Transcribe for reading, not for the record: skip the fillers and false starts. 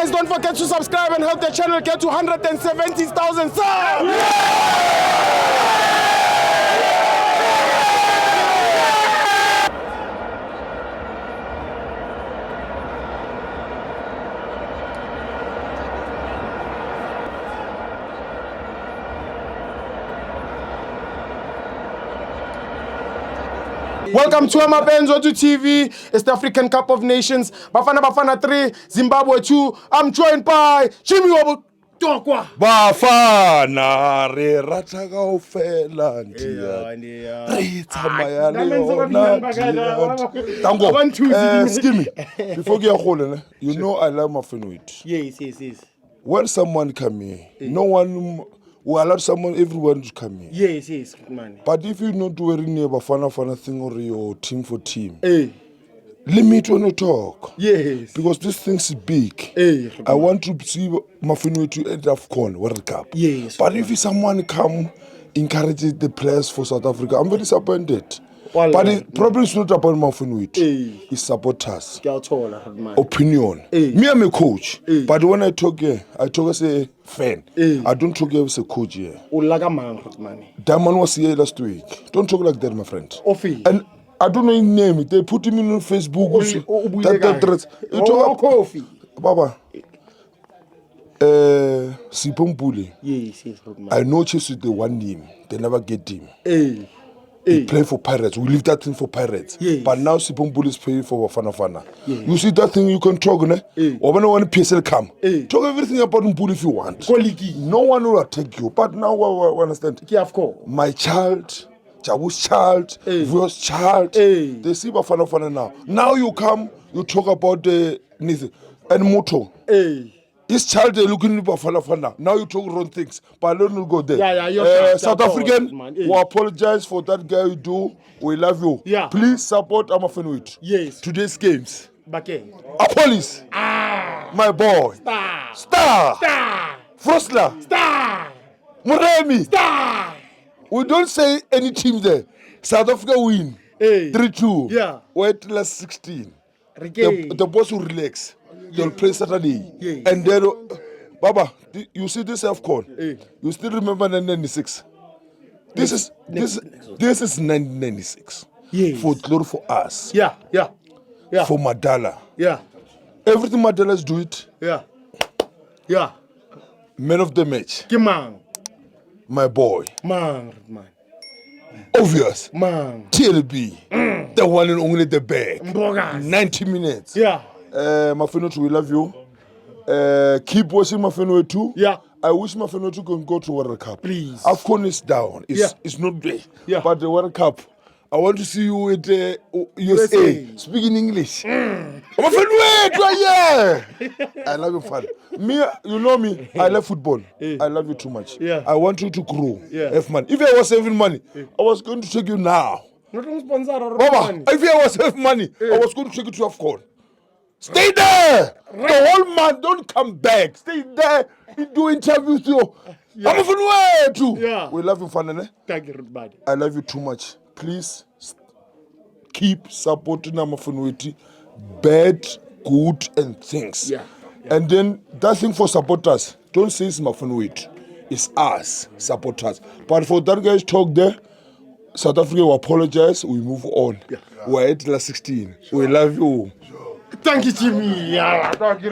Guys, don't forget to subscribe and help the channel get to 170,000 subs. Welcome to Amabenzo to TV. It's the African Cup of Nations. Bafana 3, Zimbabwe 2. I'm joined by Jimmy Wabutokwa. Bafana re rata kaofela ntia. Re tsamaya le yona. Tango. Skimmy. Before you go, you know I love my Fenwit. Yes. When someone come here, no one will allow everyone to come here. Yes, man. But if you're not wearing a Bafana thing or your team for team, limit when you talk. Yes. Because this thing's big. I want to see Mafinwe to end AFCON World Cup. Yes. But if someone come encourages the players for South Africa, I'm very disappointed. But the problem is not about Mafinwe. It's supporters. Opinion. Me, I'm a coach. But when I talk here, I talk as a fan. I don't talk here as a coach here. That man was here last week. Don't talk like that, my friend. And I don't know his name. They put him in on Facebook. Coffee. Baba. Sipompuli. Yes. I know chase with the one name. They never get him. He play for Pirates. We leave that thing for Pirates. Yes. But now Sipompuli is paying for Bafana. Yes. You see that thing you can talk, ne? Or when one PSL come, talk everything about Mpuli if you want. No one will attack you. But now I understand. My child, Jabu's child, Vuyo's child, they see Bafana now. Now you come, you talk about the and Moto. His child, they're looking at Bafana. Now you talk wrong things, but I don't go there. South African, we apologize for that guy you do. We love you. Please support Amafinwit. Yes. Today's games. Bake. Apolis. My boy. Star. Frosler. Muremi. We don't say any team there. South Africa win. 3-2. Yeah. We're at last 16. The boss will relax. They'll play Saturday. And then, Baba, you see this AFCON? You still remember 1996? This is 1996. Yes. For glory for us. Yeah. For Madala. Yeah. Everything Madala's do it. Yeah. Man of the match. Man. My boy. Man. Obvious. Man. TLB. The one and only the bag. Bogas. 90 minutes. Yeah. Mafinot, we love you. Keep watching Mafinot too. Yeah. I wish Mafinot can go to World Cup. Please. AFCON is down. It's not there. Yeah. But the World Cup, I want to see you with USA. Speaking English. Mafinot, yeah. I love you, fun. Me, you know me. I love football. I love you too much. Yeah. I want you to grow. Yeah. Money. If I was saving money, I was going to take you now. Not on sponsor or Baba, if I was saving money, I was going to take you to AFCON. Stay there. The whole month, don't come back. Stay there. Do interviews too. I'm from where too. Yeah. We love you, Fanane. Thank you, buddy. I love you too much. Please keep supporting Amafinwiti. Bad, good, and things. Yeah. And then that thing for supporters. Don't say it's Amafinwiti. It's us, supporters. But for that guy's talk there, South Africa will apologize. We move on. We're at last 16. We love you. Thank you, Jimmy. Yeah, thank you,